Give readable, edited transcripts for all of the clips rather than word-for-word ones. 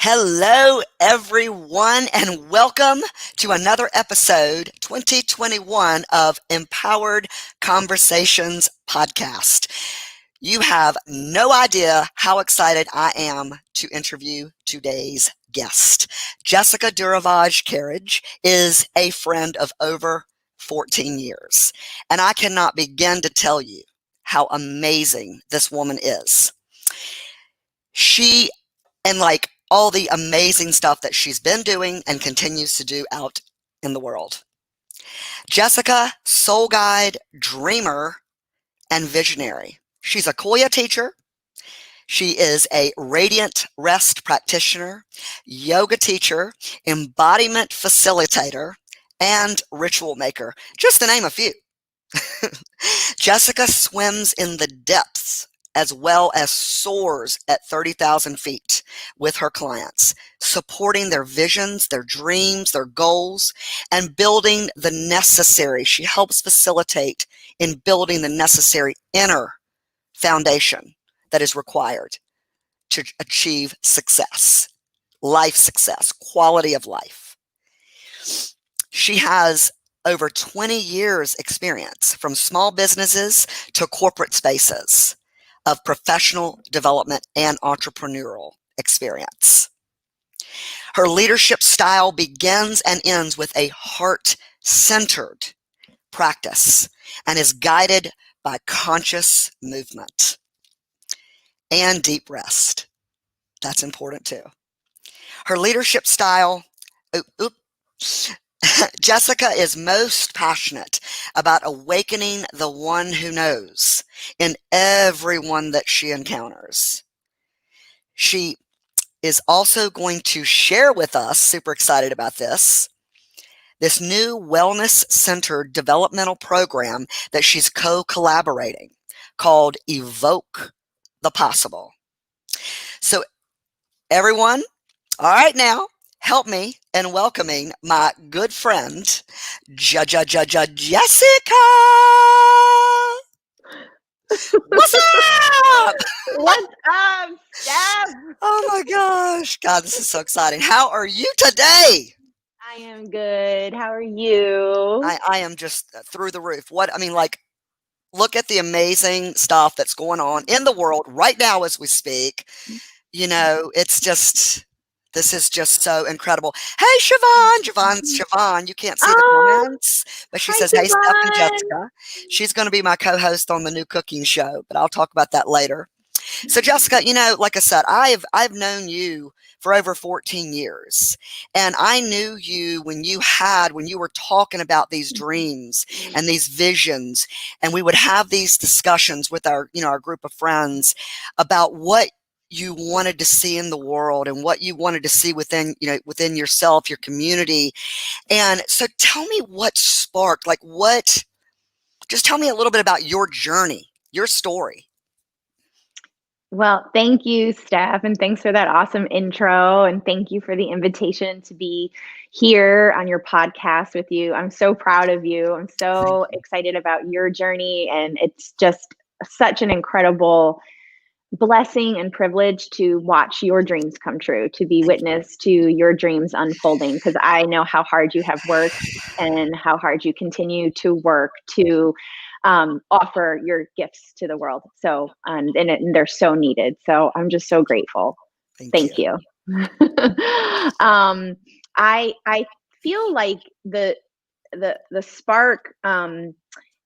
Hello, everyone, and welcome to another episode, 2021 of Empowered Conversations podcast. You have no idea how excited I am to interview today's guest. Jessica Durivage Kerridge is a friend of over 14 years, and I cannot begin to tell you how amazing this woman is. She, and like all the amazing stuff that she's been doing and continues to do out in the world. Jessica, soul guide, dreamer, and visionary. She's a Qoya teacher. She is a radiant rest practitioner, yoga teacher, embodiment facilitator, and ritual maker, just to name a few. Jessica swims in the depths as well as soars at 30,000 feet with her clients, supporting their visions, their dreams, their goals, and building the necessary. She helps facilitate in building the necessary inner foundation that is required to achieve success, life success, quality of life. She has over 20 years experience from small businesses to corporate spaces of professional development and entrepreneurial experience. Her leadership style begins and ends with a heart-centered practice and is guided by conscious movement and deep rest. That's important too. Her leadership style, Jessica is most passionate about awakening the one who knows in everyone that she encounters. She is also going to share with us, super excited about this new wellness-centered developmental program that she's co-collaborating called Evoke the Possible. So everyone, all right now, help me in welcoming my good friend, Jessica. What's up? What's up, Steph? Oh my gosh. God, this is so exciting. How are you today? I am good. How are you? I am just through the roof. Look at the amazing stuff that's going on in the world right now as we speak. You know, this is just so incredible. Hey, Siobhan, you can't see the comments, but she says, hey, Steph and Jessica. She's going to be my co-host on the new cooking show, but I'll talk about that later. So Jessica, you know, like I said, I've known you for over 14 years, and I knew you when you were talking about these dreams and these visions, and we would have these discussions with our group of friends about what you wanted to see in the world and what you wanted to see within yourself, your community. And so tell me what sparked, just tell me a little bit about your journey, your story. Well, thank you, Steph, and thanks for that awesome intro, and thank you for the invitation to be here on your podcast with you. I'm so proud of you. I'm so excited about your journey, and it's just such an incredible blessing and privilege to watch your dreams come true, to be witness to your dreams unfolding, because I know how hard you have worked and how hard you continue to work to offer your gifts to the world. So, and they're so needed. So I'm just so grateful. Thank you. I feel like the spark, and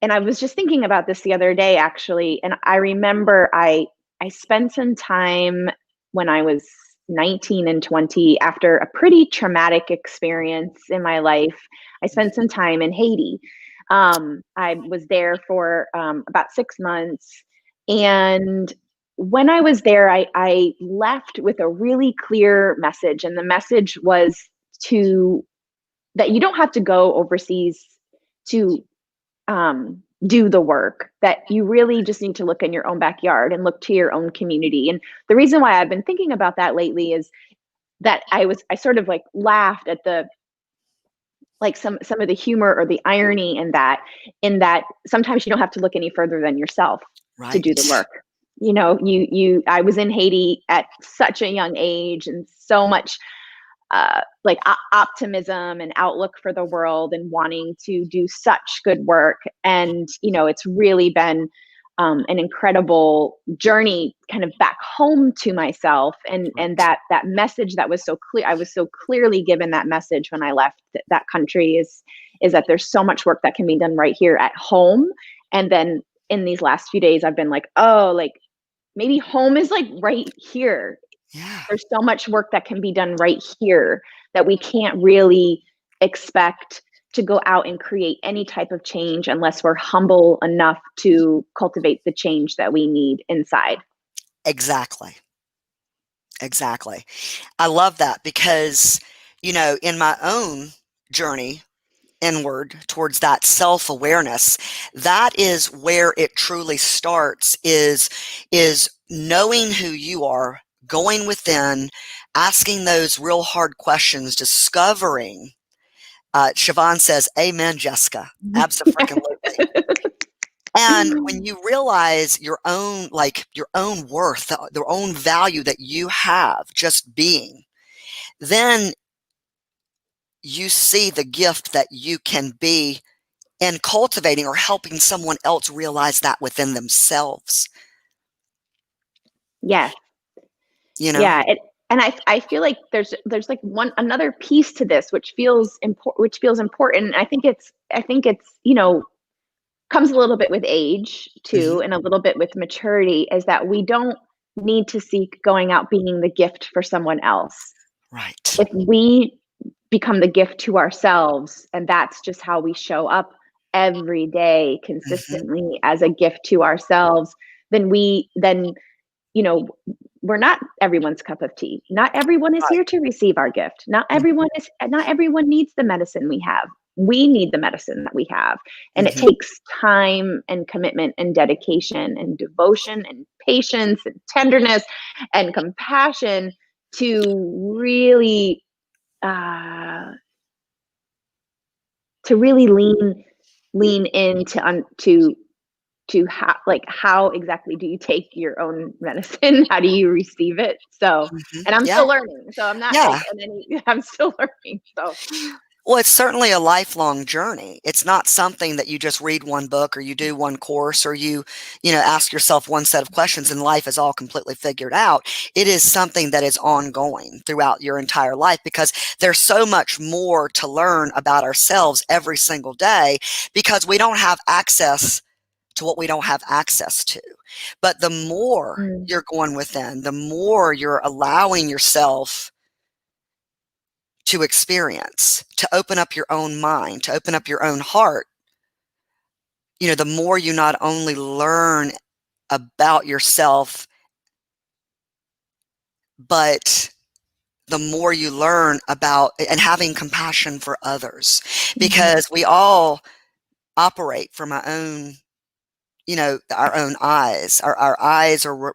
I was just thinking about this the other day, actually, and I remember I spent some time when I was 19 and 20 after a pretty traumatic experience in my life. I spent some time in Haiti. I was there for about 6 months. And when I was there, I left with a really clear message. And the message was that you don't have to go overseas to do the work, that you really just need to look in your own backyard and look to your own community. And the reason why I've been thinking about that lately is that I sort of like laughed at some of the humor or the irony in that sometimes you don't have to look any further than yourself to do the work. I was in Haiti at such a young age, and so much like optimism and outlook for the world, and wanting to do such good work. And, it's really been an incredible journey kind of back home to myself. And that message that was so clear, I was so clearly given that message when I left that country, is that there's so much work that can be done right here at home. And then in these last few days, I've been like, oh, like maybe home is like right here. Yeah. There's so much work that can be done right here that we can't really expect to go out and create any type of change unless we're humble enough to cultivate the change that we need inside. Exactly. Exactly. I love that because, in my own journey inward towards that self-awareness, that is where it truly starts, is knowing who you are, going within, asking those real hard questions, discovering. Siobhan says, amen, Jessica. Absolutely. And when you realize your own worth, their own value that you have just being, then you see the gift that you can be in cultivating or helping someone else realize that within themselves. Yes. Yeah. And I feel like there's like another piece to this, which feels important. I think it's, comes a little bit with age too, Mm-hmm. and a little bit with maturity, is that we don't need to seek going out being the gift for someone else. Right. If we become the gift to ourselves, and that's just how we show up every day Mm-hmm. consistently as a gift to ourselves, then we're not everyone's cup of tea. Not everyone is Right. here to receive our gift. Not everyone needs the medicine we have. We need the medicine that we have. And it Mm-hmm. takes time and commitment and dedication and devotion and patience and tenderness and compassion to really uh, lean into how exactly do you take your own medicine? How do you receive it? So, Mm-hmm. and I'm Yeah. still learning. So I'm not like Yeah. I'm still learning. So Well, it's certainly a lifelong journey. It's not something that you just read one book or you do one course or ask yourself one set of questions and life is all completely figured out. It is something that is ongoing throughout your entire life because there's so much more to learn about ourselves every single day because we don't have access to what we don't have access to. But the more you're going within, the more you're allowing yourself to experience, to open up your own mind, to open up your own heart, the more you not only learn about yourself, but the more you learn about and having compassion for others, because we all operate from our own, our own eyes. Our eyes are,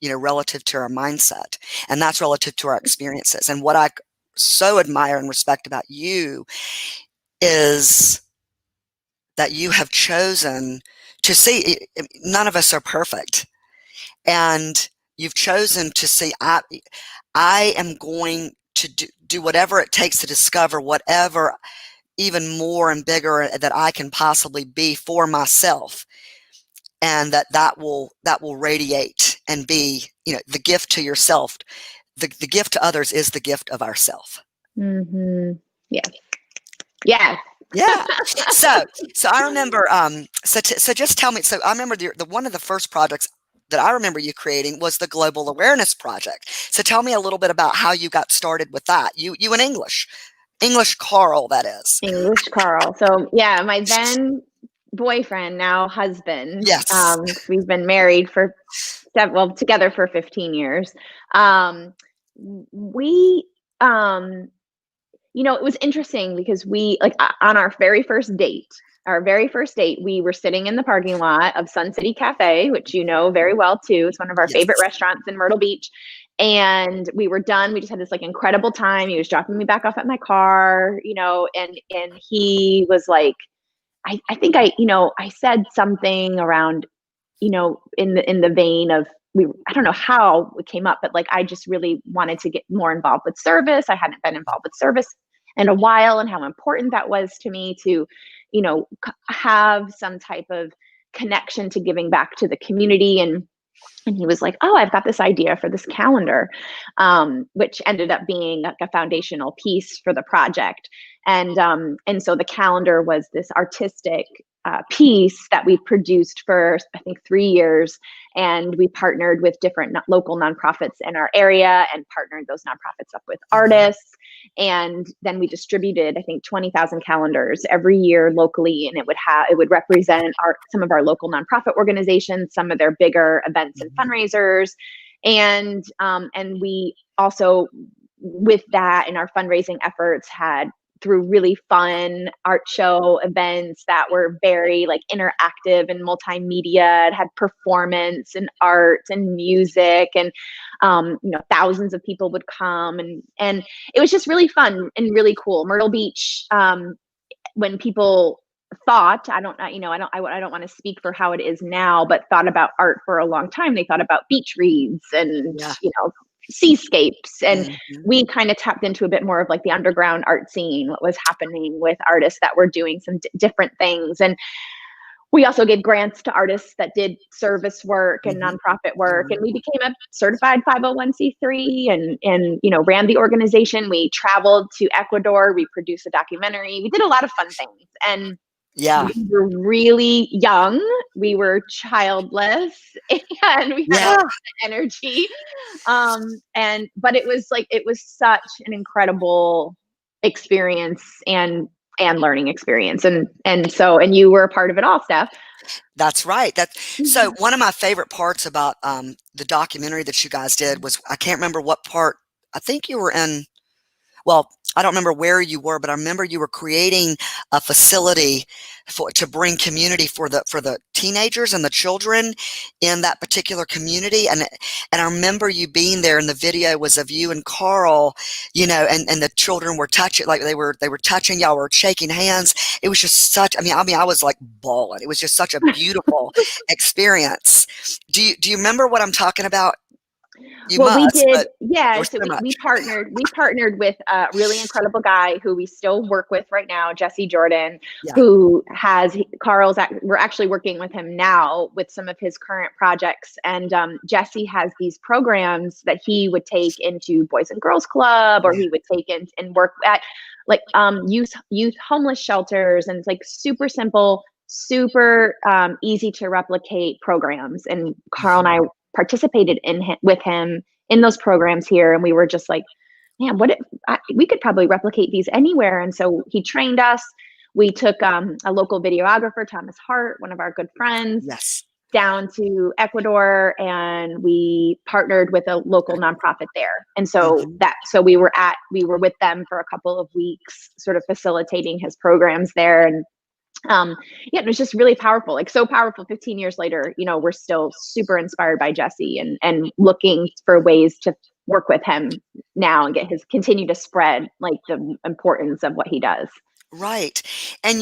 relative to our mindset, and that's relative to our experiences. And what I so admire and respect about you is that you have chosen to see. None of us are perfect, and you've chosen to see, I am going to do whatever it takes to discover whatever even more and bigger that I can possibly be for myself, and that will radiate and be, the gift to yourself. The gift to others is the gift of ourself. Mm-hmm. Yes. Yes. Yeah. So I remember, so just tell me, so I remember the one of the first projects that I remember you creating was the Global Awareness Project. So tell me a little bit about how you got started with that. You in English Carl, that is. English Carl. So yeah, my then boyfriend, now husband, Yes. 'cause we've been married for together for 15 years. We it was interesting because we like on our very first date, we were sitting in the parking lot of Sun City Cafe, which you know very well too. It's one of our favorite Yes. restaurants in Myrtle Beach. And we were done. We just had this like incredible time. He was dropping me back off at my car, and he was like, I think I said something around, in the vein of, I don't know how it came up, but like, I just really wanted to get more involved with service. I hadn't been involved with service in a while, and how important that was to me to, have some type of connection to giving back to the community. And he was like, "Oh, I've got this idea for this calendar," which ended up being like a foundational piece for the project. And so the calendar was this artistic piece that we produced for, I think, 3 years. And we partnered with different local nonprofits in our area and partnered those nonprofits up with artists. And then we distributed, I think, 20,000 calendars every year locally. And it would represent some of our local nonprofit organizations, some of their bigger events and fundraisers. And we also, with that in our fundraising efforts, had through really fun art show events that were very like interactive and multimedia. It had performance and art and music, and thousands of people would come, and it was just really fun and really cool. Myrtle Beach, when people thought, I don't want to speak for how it is now, but thought about art for a long time. They thought about beach reads and seascapes, and we kind of tapped into a bit more of like the underground art scene, what was happening with artists that were doing some different things. And we also gave grants to artists that did service work and nonprofit work, and we became a certified 501c3 and ran the organization. We traveled to Ecuador, we produced a documentary, we did a lot of fun things. And we were really young. We were childless, and we had a lot of energy. But it was such an incredible experience and learning experience. And you were a part of it all, Steph. That's right. So one of my favorite parts about the documentary that you guys did was, I can't remember what part. I think you were in. Well, I don't remember where you were, but I remember you were creating a facility to bring community for the teenagers and the children in that particular community. And I remember you being there, and the video was of you and Carl, and the children were touching, like they were touching, y'all were shaking hands. It was just such, I was like bawling. It was just such a beautiful experience. Do you remember what I'm talking about? We did. Yeah. So we partnered with a really incredible guy who we still work with right now, Jesse Jordan, who we're actually working with him now with some of his current projects. And Jesse has these programs that he would take into Boys and Girls Club, or he would take in and work at like youth homeless shelters, and it's like super simple, super easy to replicate programs. And Carl and I participated with him in those programs here, and we were just like, man, we could probably replicate these anywhere. And so he trained us. We took a local videographer, Thomas Hart, one of our good friends, down to Ecuador, and we partnered with a local nonprofit there. And so we were with them for a couple of weeks, sort of facilitating his programs there. And it was just really powerful, like so powerful. 15 years later, we're still super inspired by Jesse and looking for ways to work with him now and continue to spread like the importance of what he does. Right. And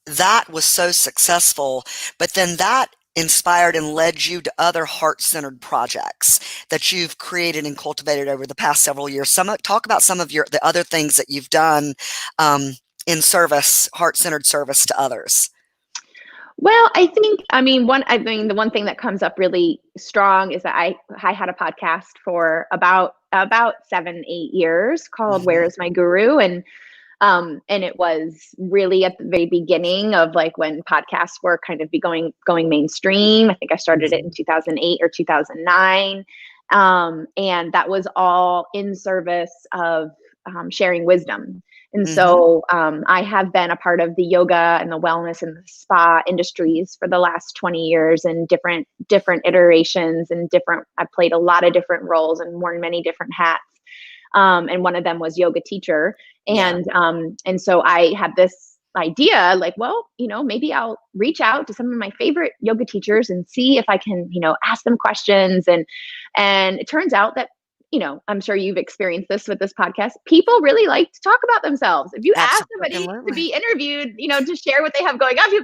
that was so successful, but then that inspired and led you to other heart-centered projects that you've created and cultivated over the past several years. Talk about some of the other things that you've done in service, heart-centered service to others. Well, I think, the one thing that comes up really strong is that I had a podcast for about 7-8 years called Where is My Guru? And it was really at the very beginning of like when podcasts were kind of going mainstream. I think I started it in 2008 or 2009. And that was all in service of sharing wisdom. And so I have been a part of the yoga and the wellness and the spa industries for the last 20 years in different iterations and I've played a lot of different roles and worn many different hats. And one of them was yoga teacher. And so I had this idea like, well, maybe I'll reach out to some of my favorite yoga teachers and see if I can, ask them questions. And it turns out that, I'm sure you've experienced this with this podcast. People really like to talk about themselves. If you ask somebody to be interviewed, to share what they have going on, a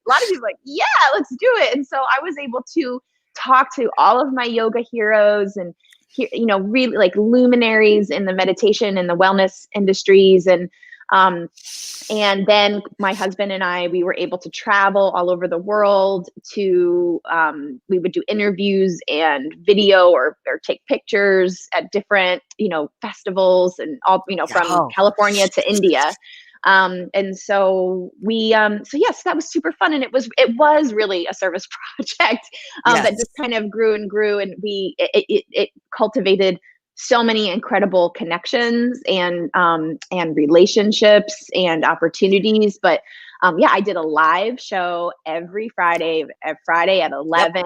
lot of people are like, yeah, let's do it. And so I was able to talk to all of my yoga heroes and, you know, really like luminaries in the meditation and the wellness industries. And then my husband and I, we were able to travel all over the world to, we would do interviews and video or take pictures at different, you know, festivals and all, you know, from Oh, California to India. And so so yes, that was super fun. And it was really a service project, that yes. just kind of grew and grew. And it cultivated so many incredible connections and relationships and opportunities. But yeah, I did a live show every Friday at Yep.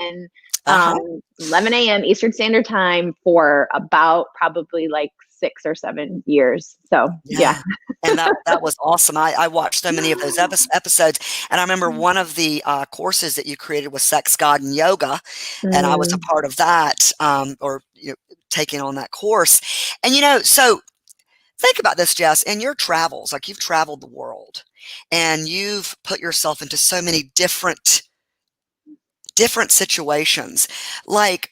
11 a.m. Eastern Standard Time for about probably like 6 or 7 years. So yeah. Yeah. And that was awesome. I watched so many of those episodes, and I remember one of the courses that you created was Sex, God, and Yoga, and I was a Mm, part of that, or taking on that course. And so think about this, Jess. In your travels, like you've traveled the world, and you've put yourself into so many different situations, like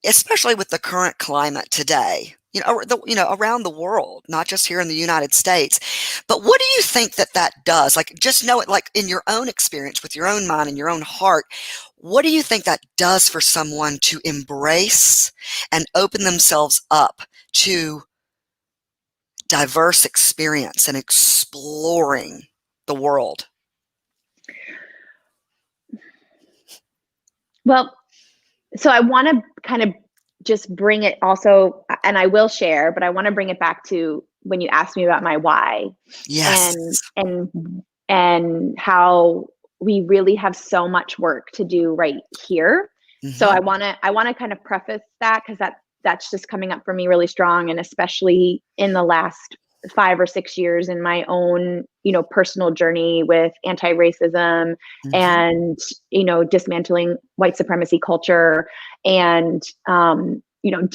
especially with the current climate today, around the world, not just here in the United States. But what do you think that does? Like, just know it, like in your own experience with your own mind and your own heart. What do you think that does for someone to embrace and open themselves up to diverse experience and exploring the world? well, so I want to kind of just bring it also, and I will share, but I want to bring it back to when you asked me about my why, Yes. and how we really have so much work to do right here. So Hmm. I want to kind of preface that, because that's just coming up for me really strong, and especially in the last 5 or 6 years in my own, you know, personal journey with anti-racism Hmm. and, you know, dismantling white supremacy culture, and you know,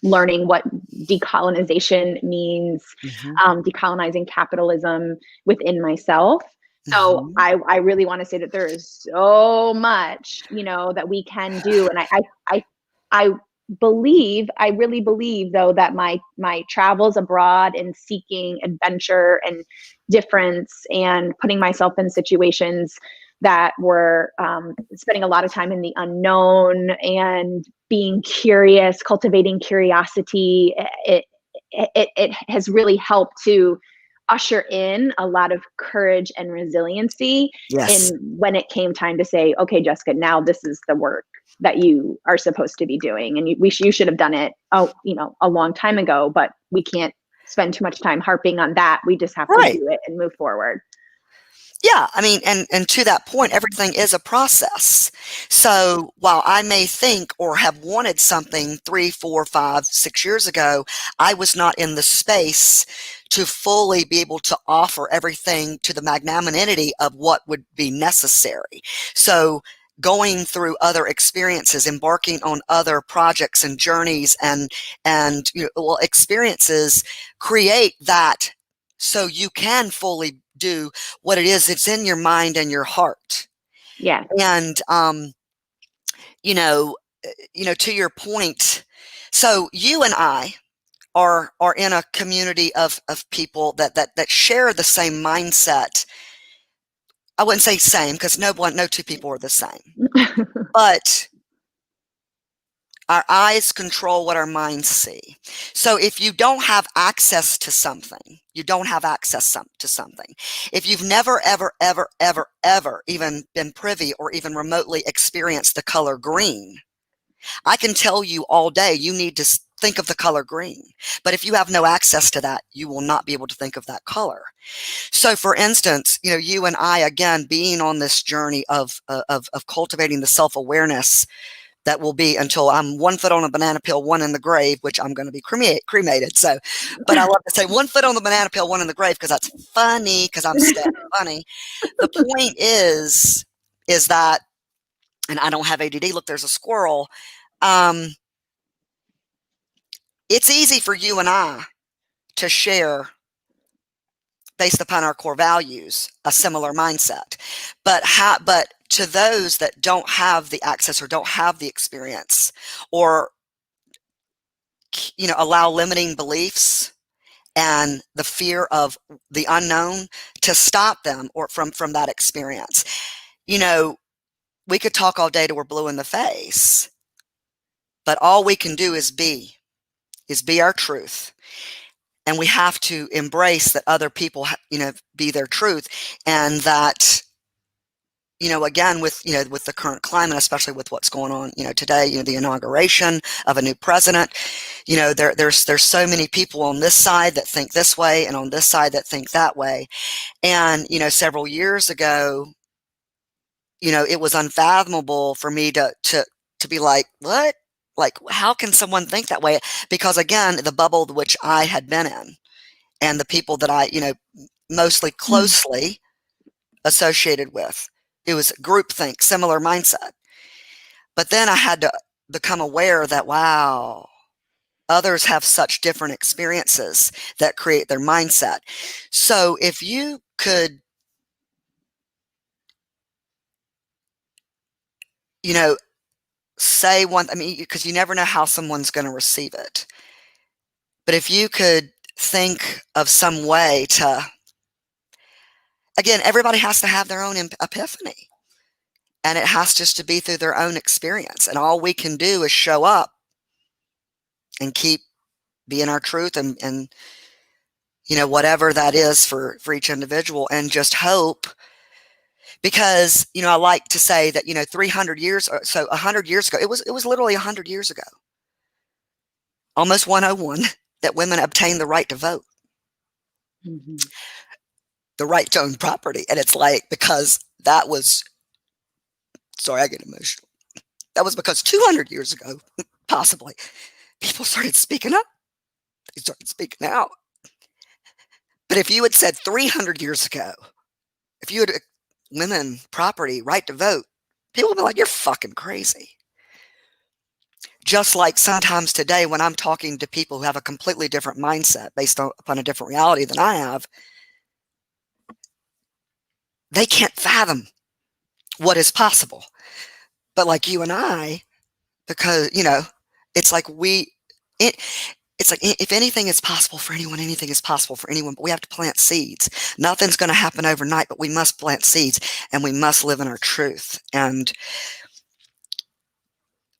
learning what decolonization means, Hmm. decolonizing capitalism within myself. So Hmm. I really want to say that there is so much, you know, that we can do. And I I really believe though that my travels abroad and seeking adventure and difference and putting myself in situations that were spending a lot of time in the unknown and being curious, cultivating curiosity, it has really helped to usher in a lot of courage and resiliency Yes. in when it came time to say, okay, Jessica, now this is the work that you are supposed to be doing, and you should have done it, you know, a long time ago, but we can't spend too much time harping on that. We just have to Right. do it and move forward. Yeah, I mean, and to that point, everything is a process. So while I may think or have wanted something 3, 4, 5, 6 years ago, I was not in the space to fully be able to offer everything to the magnanimity of what would be necessary. So going through other experiences, embarking on other projects and journeys and experiences create that so you can fully do what it is that's in your mind and your heart. Yeah. And you know, to your point, so you and I are in a community of people that share the same mindset. I wouldn't say same, because no two people are the same, but our eyes control what our minds see. So if you don't have access to something, you don't have access to something. If you've never, ever, ever, ever, ever even been privy or even remotely experienced the color green, I can tell you all day you need to think of the color green. But if you have no access to that, you will not be able to think of that color. So for instance, you and I, again, being on this journey of cultivating the self-awareness that will be until I'm 1 foot on a banana peel, one in the grave, which I'm going to be cremated. So, but I love to say 1 foot on the banana peel, one in the grave, because that's funny, because I'm still funny. The point is that, and I don't have ADD. Look, there's a squirrel. Um, it's easy for you and I to share based upon our core values, a similar mindset. But to those that don't have the access or don't have the experience, or allow limiting beliefs and the fear of the unknown to stop them or from that experience. We could talk all day till we're blue in the face, but all we can do is be our truth. And we have to embrace that other people, be their truth. And that, again, with the current climate, especially with what's going on, today, the inauguration of a new president, there's so many people on this side that think this way and on this side that think that way. And, several years ago, it was unfathomable for me to be like, what? Like, how can someone think that way? Because again, the bubble which I had been in and the people that I, mostly closely associated with, it was groupthink, similar mindset. But then I had to become aware that, wow, others have such different experiences that create their mindset. So if you could, say one, because you never know how someone's going to receive it. But if you could think of some way to, again, everybody has to have their own epiphany. And it has just to be through their own experience. And all we can do is show up and keep being our truth and whatever that is for each individual, and just hope. Because, I like to say that, 300 years or so, 100 years ago, it was literally 100 years ago, almost 101, that women obtained the right to vote, the right to own property. And it's like, because that was, sorry, I get emotional. That was because 200 years ago, possibly, people started speaking up. They started speaking out. But if you had said 300 years ago, if you had women property, right to vote, people would be like, you're fucking crazy. Just like sometimes today when I'm talking to people who have a completely different mindset based upon a different reality than I have, they can't fathom what is possible. But like you and I, because, it's like it's like, if anything is possible for anyone, anything is possible for anyone, but we have to plant seeds. Nothing's going to happen overnight, but we must plant seeds and we must live in our truth. And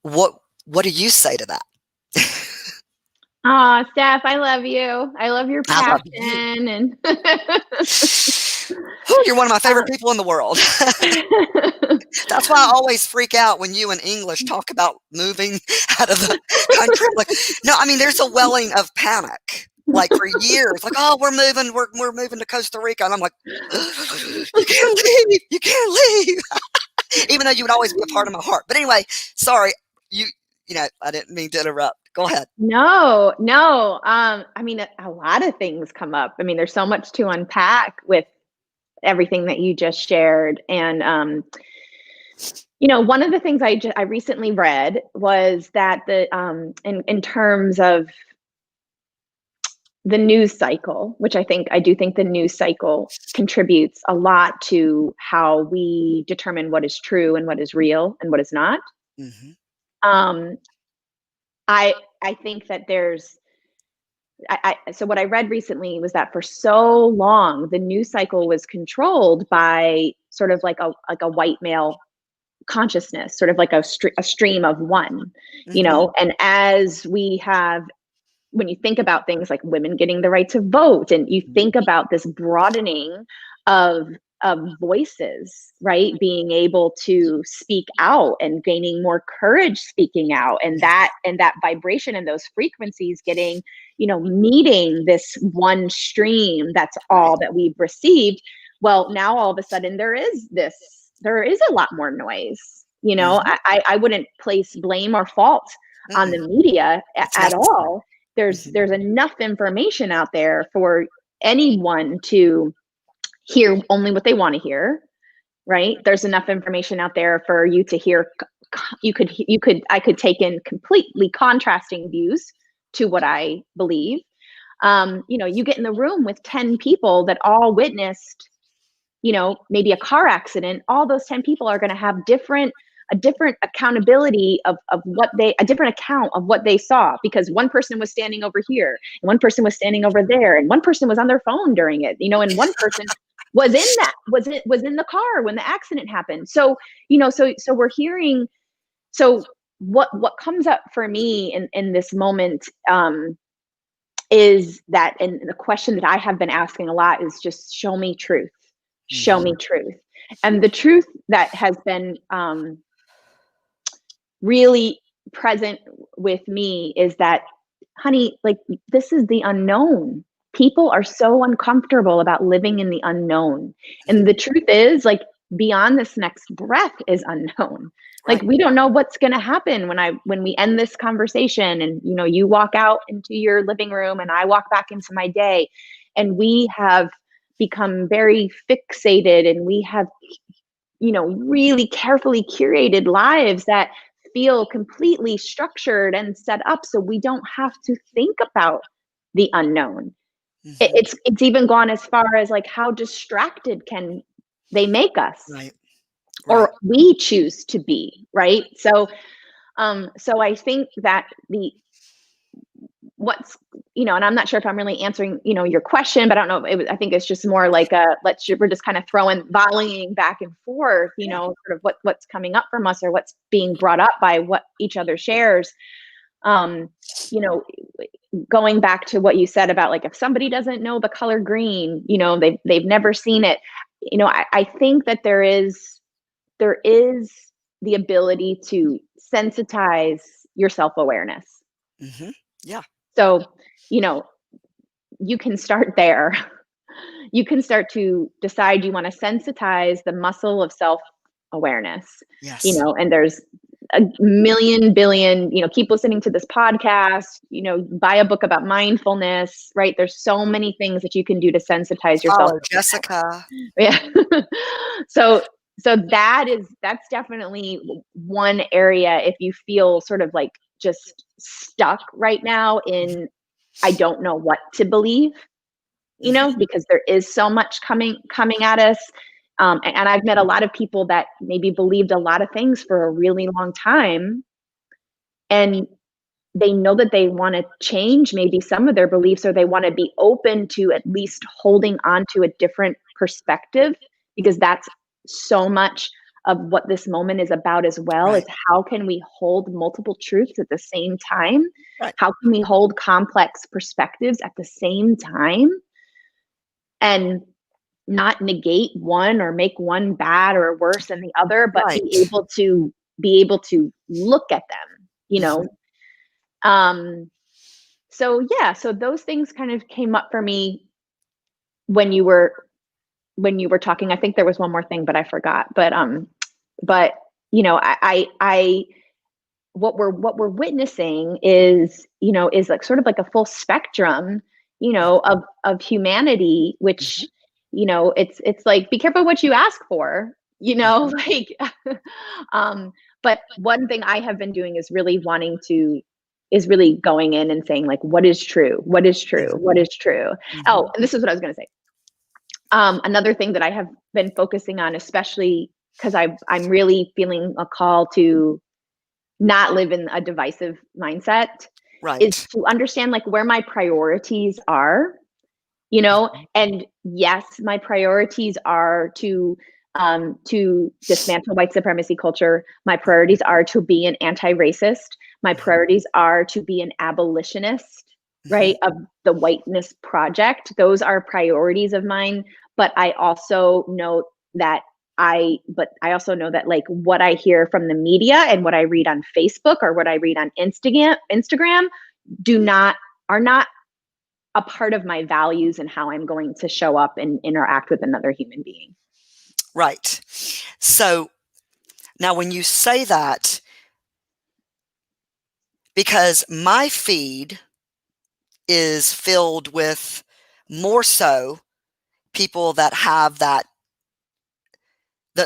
what do you say to that? Oh, Steph, I love you. I love your passion. Love you. And you're one of my favorite people in the world. That's why I always freak out when you in English talk about moving out of the country. I'm like, no, there's a welling of panic. Like for years, like, oh, we're moving to Costa Rica. And I'm like, you can't leave. Even though you would always be a part of my heart. But anyway, sorry, I didn't mean to interrupt. Go ahead. No. A lot of things come up. There's so much to unpack with everything that you just shared. And, one of the things I recently read was that in terms of the news cycle, which I do think the news cycle contributes a lot to how we determine what is true and what is real and what is not. Mm-hmm. I think that so what I read recently was that for so long, the news cycle was controlled by sort of like a white male consciousness, sort of like a stream of one, and as when you think about things like women getting the right to vote, and you think about this broadening of voices, right? Being able to speak out and gaining more courage speaking out, and that vibration and those frequencies getting, meeting this one stream, that's all that we've received. Well, now all of a sudden there is a lot more noise. I wouldn't place blame or fault on the media at all. There's enough information out there for anyone to hear only what they want to hear, right? There's enough information out there for you to hear. I could take in completely contrasting views to what I believe. You get in the room with 10 people that all witnessed, maybe a car accident. All those 10 people are going to have a different accountability of a different account of what they saw, because one person was standing over here and one person was standing over there and one person was on their phone during it, and one person was in the car when the accident happened. So, so we're hearing, so what comes up for me in this moment, is that, and the question that I have been asking a lot is just show me truth. Show me truth. And the truth that has been really present with me is that, honey, like, this is the unknown. People are so uncomfortable about living in the unknown. And the truth is, like, beyond this next breath is unknown. Like, we don't know what's going to happen when we end this conversation and, you walk out into your living room and I walk back into my day, and we have become very fixated and we have, really carefully curated lives that feel completely structured and set up so we don't have to think about the unknown. It's even gone as far as, like, how distracted can they make us, or we choose to be, right? So I think that and I'm not sure if I'm really answering, your question, but I don't know. I think it's just more like we're just kind of volleying back and forth, sort of what's coming up from us or what's being brought up by what each other shares. Going back to what you said about, like, if somebody doesn't know the color green, they've never seen it. I think that there is the ability to sensitize your self-awareness. Yeah. So, you can start there. You can start to decide you want to sensitize the muscle of self-awareness. Yes. And there's a million billion, keep listening to this podcast, buy a book about mindfulness, right? There's so many things that you can do to sensitize yourself. Follow Jessica. Yeah. So that's definitely one area. If you feel sort of like just stuck right now in, I don't know what to believe, because there is so much coming at us. And I've met a lot of people that maybe believed a lot of things for a really long time, and they know that they want to change maybe some of their beliefs, or they want to be open to at least holding on to a different perspective, because that's so much of what this moment is about as well, is how can we hold multiple truths at the same time? How can we hold complex perspectives at the same time and not negate one or make one bad or worse than the other, but be able to look at them, so those things kind of came up for me when you were talking. I think there was one more thing, but I forgot. But I what we're witnessing is like sort of like a full spectrum, of humanity, which, it's like, be careful what you ask for, like, but one thing I have been doing is really going in and saying, like, what is true? What is true? What is true? Oh, and this is what I was going to say. Another thing that I have been focusing on, especially because I'm really feeling a call to not live in a divisive mindset, is to understand, like, where my priorities are, and yes, my priorities are to dismantle white supremacy culture. My priorities are to be an anti-racist. My priorities are to be an abolitionist, right, of the whiteness project. Those are priorities of mine. But I also know that like, what I hear from the media and what I read on Facebook or what I read on Instagram are not a part of my values and how I'm going to show up and interact with another human being. Right. So now when you say that, because my feed is filled with more so people that have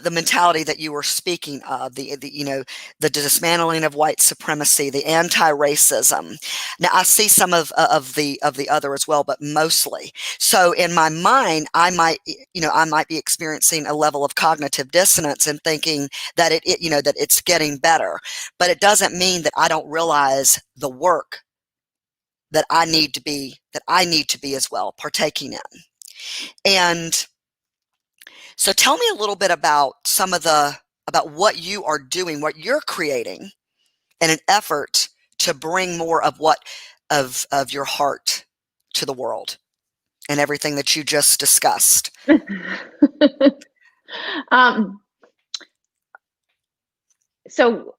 the mentality that you were speaking of, the dismantling of white supremacy, the anti-racism. Now I see some of the other as well, but mostly. So in my mind, I might be experiencing a level of cognitive dissonance and thinking that that it's getting better, but it doesn't mean that I don't realize the work that I need to be as well partaking in. And so tell me a little bit about about what you are doing, what you're creating in an effort to bring more of of your heart to the world and everything that you just discussed. So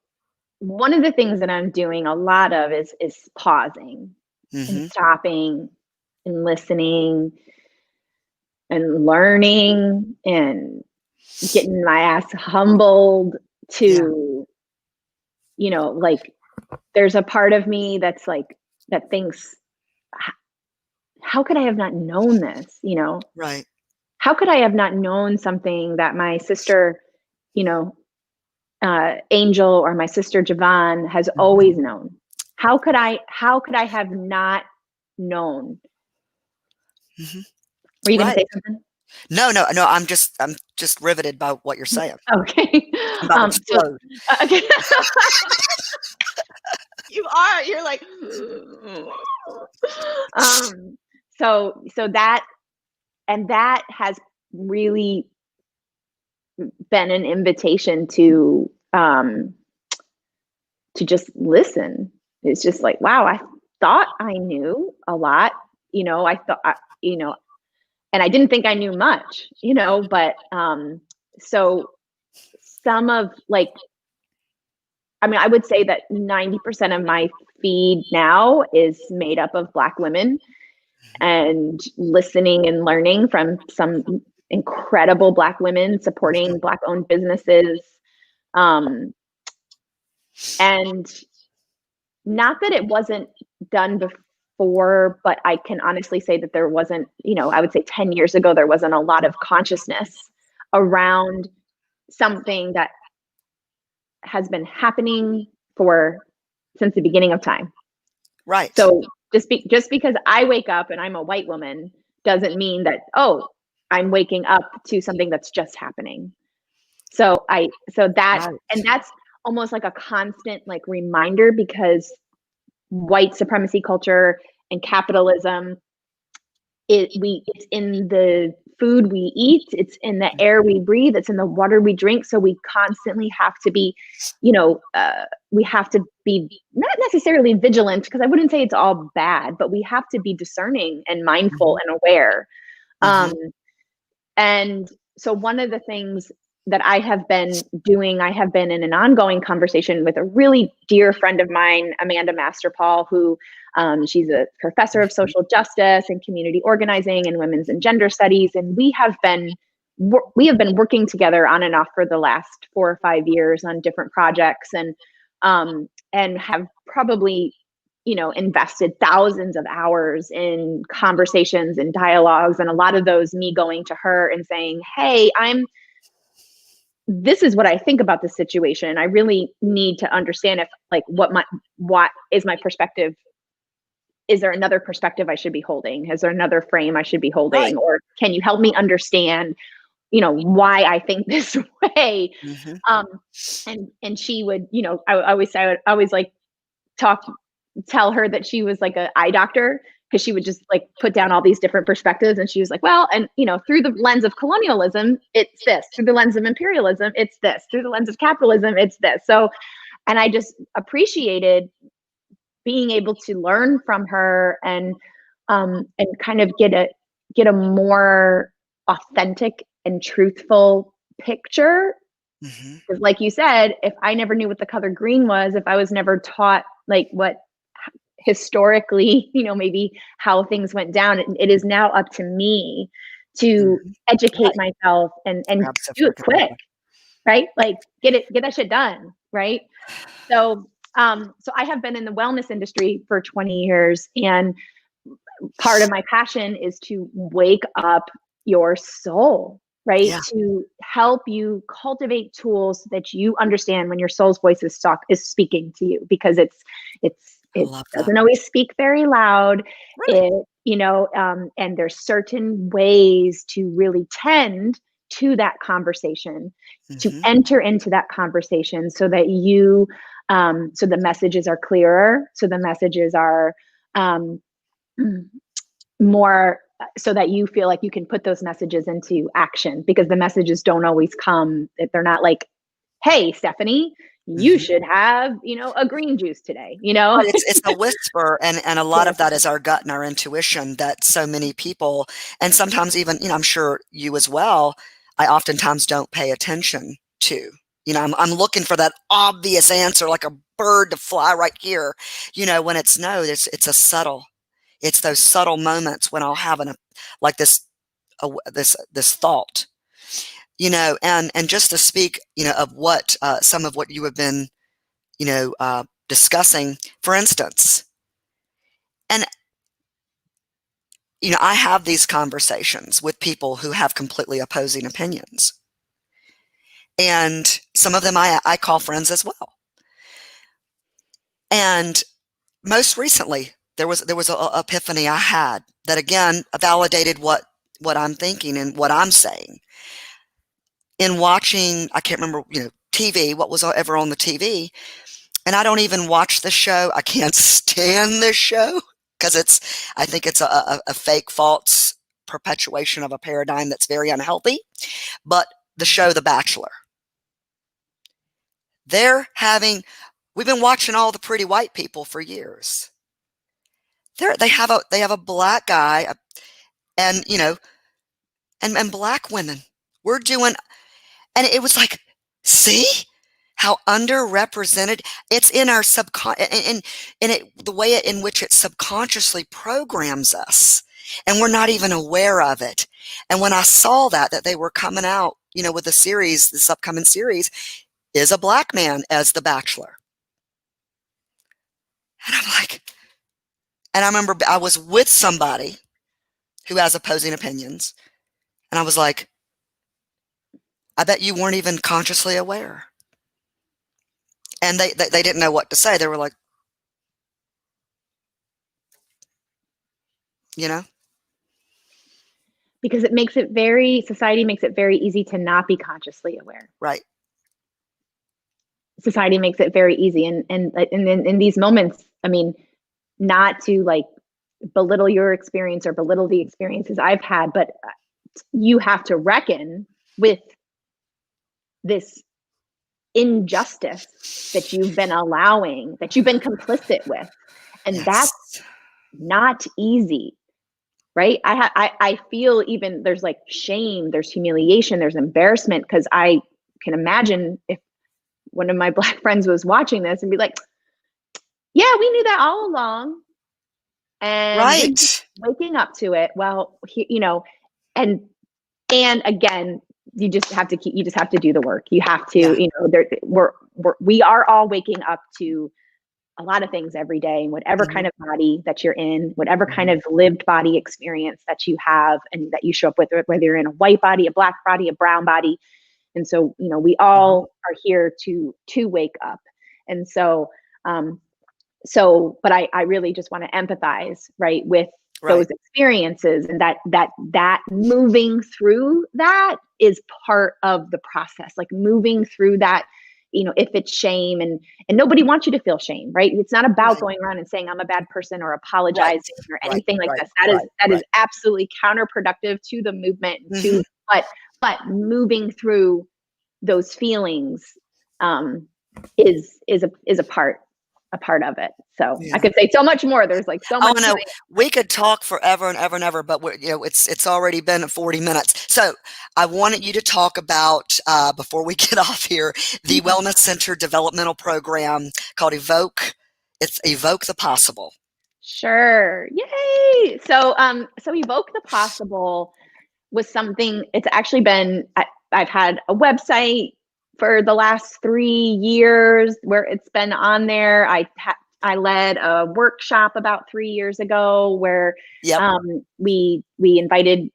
one of the things that I'm doing a lot of is pausing and stopping and listening and learning and getting my ass humbled to, like, there's a part of me that's like, that thinks, how could I have not known this? Right. How could I have not known something that my sister, Angel, or my sister Javon has always known? How could I have not known? Were you going to say something? No. I'm just riveted by what you're saying. Okay. I'm about to explode. Okay. You're like, so that has really been an invitation to just listen. It's just like, wow, I thought I knew a lot, I thought, and I didn't think I knew much, but so some of, like, I would say that 90% of my feed now is made up of Black women, and listening and learning from some incredible Black women supporting Black-owned businesses. And not that it wasn't done before, but I can honestly say that there wasn't, I would say 10 years ago, there wasn't a lot of consciousness around something that has been happening since the beginning of time. Right. So just because I wake up and I'm a white woman doesn't mean that, I'm waking up to something that's just happening. And that's almost like a constant, like, reminder, because white supremacy culture and capitalism, it's in the food we eat, it's in the air we breathe, it's in the water we drink. So we constantly have to be, we have to be not necessarily vigilant, because I wouldn't say it's all bad, but we have to be discerning and mindful and aware. And so one of the things that I have been doing, I have been in an ongoing conversation with a really dear friend of mine, Amanda Masterpaul, who she's a professor of social justice and community organizing and women's and gender studies. And we have been working together on and off for the last 4 or 5 years on different projects, and have probably, invested thousands of hours in conversations and dialogues. And a lot of those me going to her and saying, hey, this is what I think about this situation. I really need to understand if, like, what is my perspective? Is there another perspective I should be holding? Is there another frame I should be holding? Right. Or can you help me understand, why I think this way? And she would, I always like tell her that she was like an eye doctor, because she would just, like, put down all these different perspectives. And she was like, well, and, through the lens of colonialism, it's this. Through the lens of imperialism, it's this. Through the lens of capitalism, it's this. So, and I just appreciated being able to learn from her and kind of get a more authentic and truthful picture. Because, like you said, if I never knew what the color green was, if I was never taught, like, what historically, maybe how things went down, it is now up to me to educate myself and do it quick, right? Like, get that shit done, right? So I have been in the wellness industry for 20 years, and part of my passion is to wake up your soul. right? Yeah. To help you cultivate tools that you understand when your soul's voice is speaking to you, because I it love that. doesn't always speak very loud. Right. It, and there's certain ways to really tend to that conversation, to Hmm. enter into that conversation so that so the messages are clearer, so the messages are um, more, so that you feel like you can put those messages into action, because the messages don't always come. They're not like, hey, Stephanie, you Hmm. should have, a green juice today, But it's a whisper, and a lot Yes. of that is our gut and our intuition that so many people, and sometimes even, I'm sure you as well, I oftentimes don't pay attention to. I'm looking for that obvious answer, like a bird to fly right here. When it's no, it's those subtle moments when I'll have like this thought, and just to speak, of what some of what you have been, discussing, for instance. And, I have these conversations with people who have completely opposing opinions. And some of them I call friends as well. And most recently, there was a epiphany I had that again validated what I'm thinking and what I'm saying. In watching, I can't remember, TV, what was ever on the TV, and I don't even watch the show. I can't stand this show because I think it's a fake, false perpetuation of a paradigm that's very unhealthy. But the show The Bachelor, they're having, we've been watching all the pretty white people for years. They have a black guy, and and black women. We're doing, and it was like, see how underrepresented it's in our the way in which it subconsciously programs us, and we're not even aware of it. And when I saw that they were coming out, with this upcoming series is a black man as the Bachelor, and I'm like, and I remember I was with somebody who has opposing opinions, and I was like, I bet you weren't even consciously aware. And they didn't know what to say. They were like, you know, Because society makes it very easy to not be consciously aware. right. Society makes it very easy. And in these moments, I mean, not to like belittle your experience or belittle the experiences I've had, but you have to reckon with this injustice that you've been allowing, that you've been complicit with. And that's Yes. not easy, right? I feel, even there's like shame, there's humiliation, there's embarrassment, because I can imagine if one of my black friends was watching this and be like, yeah, we knew that all along, and you're just Right. waking up to it. Well, and again, you just have to do the work. You have to, Yeah. we are all waking up to a lot of things every day, in whatever Mhm. kind of body that you're in, whatever kind Mhm. of lived body experience that you have and that you show up with, whether you're in a white body, a black body, a brown body. And so, we Mhm. all are here to wake up. And so, but I really just want to empathize, right, with Right. those experiences, and that moving through that is part of the process, like moving through that, if it's shame, and nobody wants you to feel shame, right? It's not about Right. going around and saying I'm a bad person or Right. apologizing or Right. anything like Right. this. That is Right. that is Right. absolutely counterproductive to the movement, Mhm. but moving through those feelings, um, is a part of it. So I Yeah. could say so much more. There's like so Oh, much to no. it. We could talk forever and ever and ever, but it's already been 40 minutes. So I wanted you to talk about, before we get off here, the Yeah. Wellness Center developmental program called Evoke. It's Evoke the Possible. Sure. Yay. So Evoke the Possible was something, it's actually been, I've had a website for the last 3 years where it's been on there. I led a workshop about 3 years ago where Yep. we invited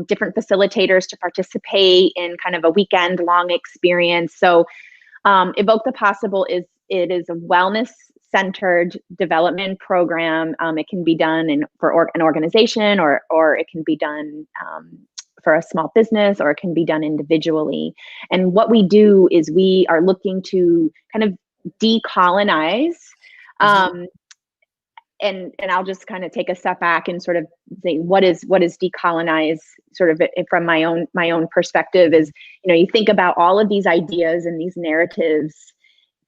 different facilitators to participate in kind of a weekend long experience. So Evoke the Possible is a wellness centered development program. It can be done for an organization, or it can be done for a small business, or it can be done individually. And what we do is we are looking to kind of decolonize. Mm-hmm. And I'll just kind of take a step back and sort of say what is decolonize, sort of from my own perspective. Is, you think about all of these ideas and these narratives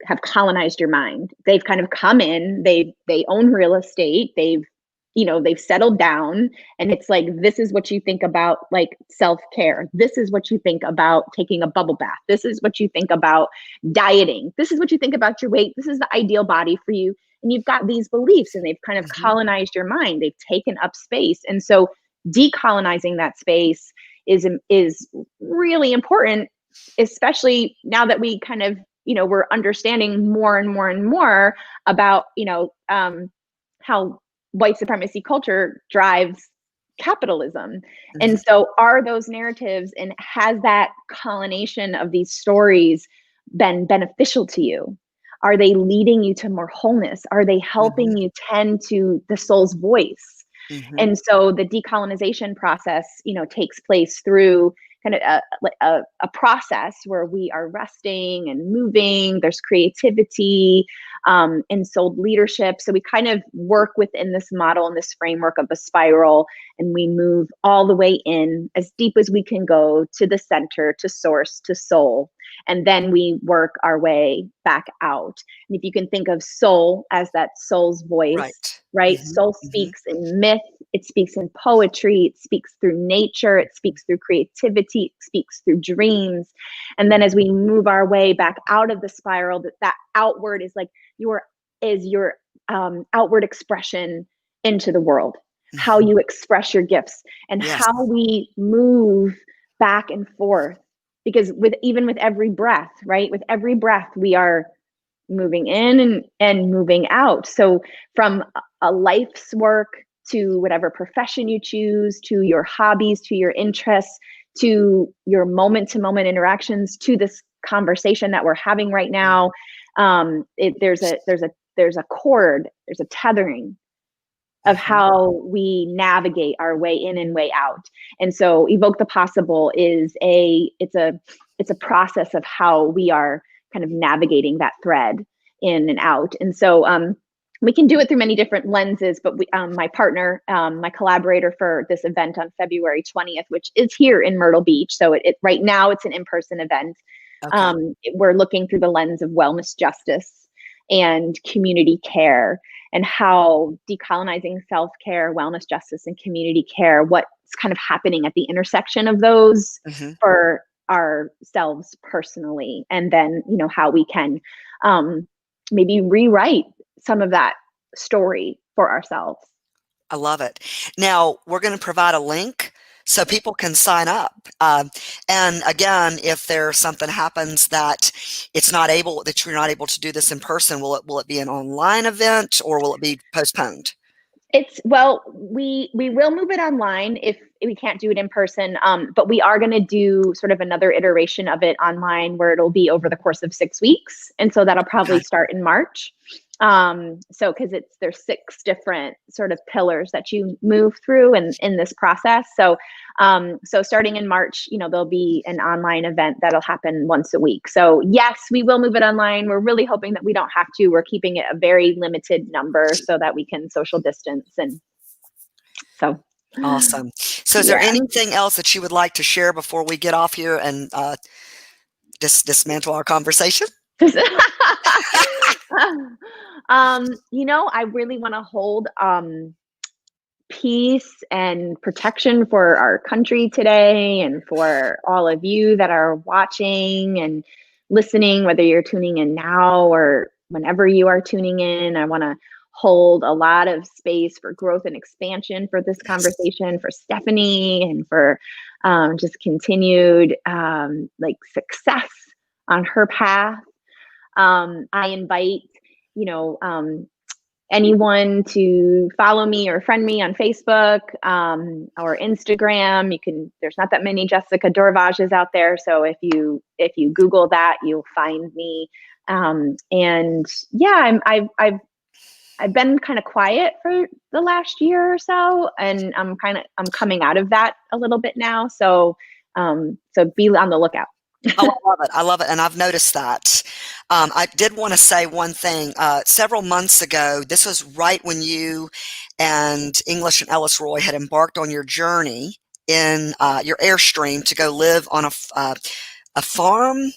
have colonized your mind. They've kind of come in, they own real estate, they've settled down, and it's like, this is what you think about like self-care. This is what you think about taking a bubble bath. This is what you think about dieting. This is what you think about your weight. This is the ideal body for you. And you've got these beliefs, and they've kind of colonized your mind. They've taken up space. And so decolonizing that space is really important, especially now that we kind of, we're understanding more and more and more about, how white supremacy culture drives capitalism. Mm-hmm. And so are those narratives, and has that colonization of these stories been beneficial to you? Are they leading you to more wholeness? Are they helping you tend to the soul's voice? And so the decolonization process, takes place through kind of a process where we are resting and moving. There's creativity, and soul leadership. So we kind of work within this model and this framework of a spiral, and we move all the way in as deep as we can go to the center, to source, to soul. And then we work our way back out. And if you can think of soul as that soul's voice, right? Soul speaks in myth, it speaks in poetry, it speaks through nature, it speaks through creativity, it speaks through dreams. And then as we move our way back out of the spiral, that outward is like your outward expression into the world, how you express your gifts, and how we move back and forth. Because even with every breath, right? With every breath, we are moving in and moving out. So from a life's work to whatever profession you choose, to your hobbies, to your interests, to your moment-to-moment interactions, to this conversation that we're having right now, there's a cord, there's a tethering of how we navigate our way in and way out. And so Evoke the Possible is it's a process of how we are kind of navigating that thread in and out. And so we can do it through many different lenses, but my partner, my collaborator for this event on February 20th, which is here in Myrtle Beach. So right now it's an in-person event. We're looking through the lens of wellness justice and community care, and how decolonizing self-care, wellness justice, and community care, what's kind of happening at the intersection of those for ourselves personally. And then, how we can maybe rewrite some of that story for ourselves. I love it. Now, we're going to provide a link so people can sign up. And again, if there's something happens that you're not able to do this in person, will it be an online event, or will it be postponed? We will move it online if we can't do it in person, but we are going to do sort of another iteration of it online, where it'll be over the course of 6 weeks. And so that'll probably start in March. So because there's 6 different sort of pillars that you move through in this process. So starting in March, there'll be an online event that'll happen once a week. So yes, we will move it online. We're really hoping that we don't have to. We're keeping it a very limited number so that we can social distance. And so awesome. So is there anything else that you would like to share before we get off here and dismantle our conversation? I really want to hold peace and protection for our country today, and for all of you that are watching and listening, whether you're tuning in now or whenever you are tuning in. I want to hold a lot of space for growth and expansion for this conversation, for Stephanie, and for just continued success on her path. I invite, anyone to follow me or friend me on Facebook or Instagram. There's not that many Jessica Durvages out there. So if you Google that, you'll find me. And yeah, I've been kind of quiet for the last year or so, and I'm coming out of that a little bit now. So be on the lookout. Oh, I love it. I love it. And I've noticed that. I did want to say one thing. Several months ago, this was right when you and English and Ellis Roy had embarked on your journey in your Airstream to go live on a farm,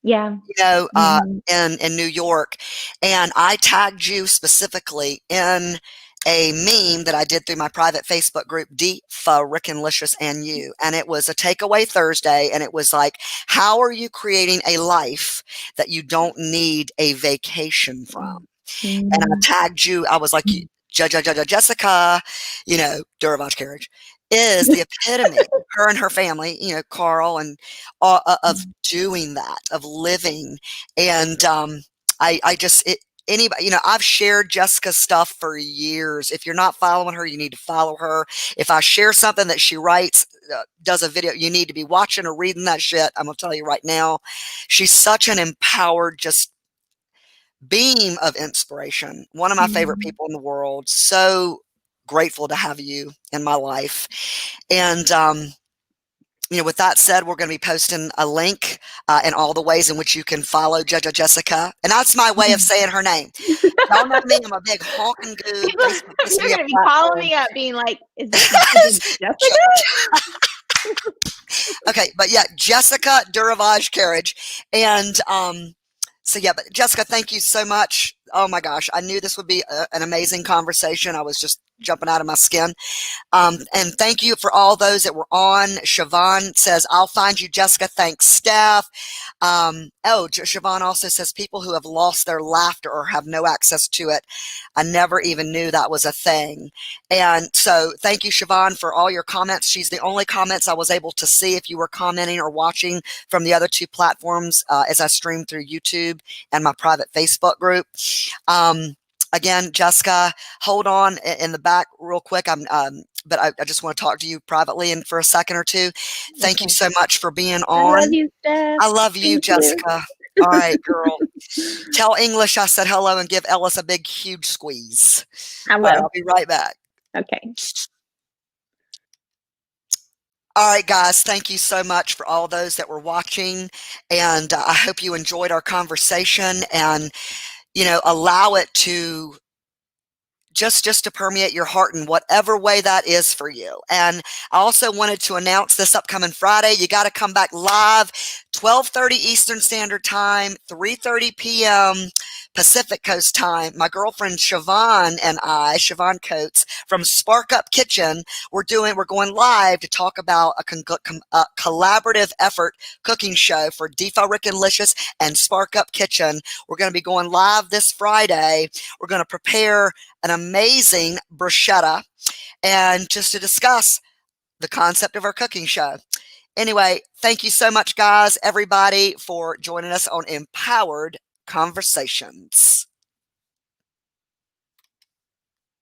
Yeah. in New York. And I tagged you specifically in a meme that I did through my private Facebook group, Rickenlicious and You. And it was a takeaway Thursday. And it was like, how are you creating a life that you don't need a vacation from? And I tagged you. I was like, Jessica, Durivage Kerridge is the epitome, her and her family, Carl, and of doing that, of living. And anybody, I've shared Jessica's stuff for years. If you're not following her, you need to follow her. If I share something that she writes, does a video, you need to be watching or reading that shit. I'm gonna tell you right now, she's such an empowered, just beam of inspiration. One of my favorite people in the world. So grateful to have you in my life. And with that said, we're going to be posting a link in all the ways in which you can follow Jessica. And that's my way of saying her name. Y'all know me. I'm a big honking goo. You're going to be calling me up being like, is this Jessica? Okay, but yeah, Jessica Durivage Kerridge. And so yeah, but Jessica, thank you so much. Oh my gosh, I knew this would be an amazing conversation. I was just jumping out of my skin. And thank you for all those that were on. Siobhan says, I'll find you, Jessica. Thanks, Steph. Siobhan also says, people who have lost their laughter or have no access to it. I never even knew that was a thing. And so thank you, Siobhan, for all your comments. She's the only comments I was able to see if you were commenting or watching from the other two platforms as I streamed through YouTube and my private Facebook group. Again, Jessica, hold on in the back real quick. But I just want to talk to you privately and for a second or two. Thank you so much for being on. I love you, Steph. I love you, Jessica. All right, girl. Tell English I said hello and give Ellis a big, huge squeeze. I will. All right, I'll be right back. Okay. All right, guys, thank you so much for all those that were watching. And I hope you enjoyed our conversation and, allow it to just to permeate your heart in whatever way that is for you. And I also wanted to announce this upcoming Friday. You got to come back live, 12:30 Eastern Standard Time, 3:30 p.m. Pacific Coast Time. My girlfriend Siobhan and I, Siobhan Coates from Spark Up Kitchen, we're going live to talk about a collaborative effort cooking show for Defa Rickenlicious and Spark Up Kitchen. We're going to be going live this Friday. We're going to prepare an amazing bruschetta and just to discuss the concept of our cooking show. Anyway, thank you so much, guys, everybody, for joining us on Empowered Conversations.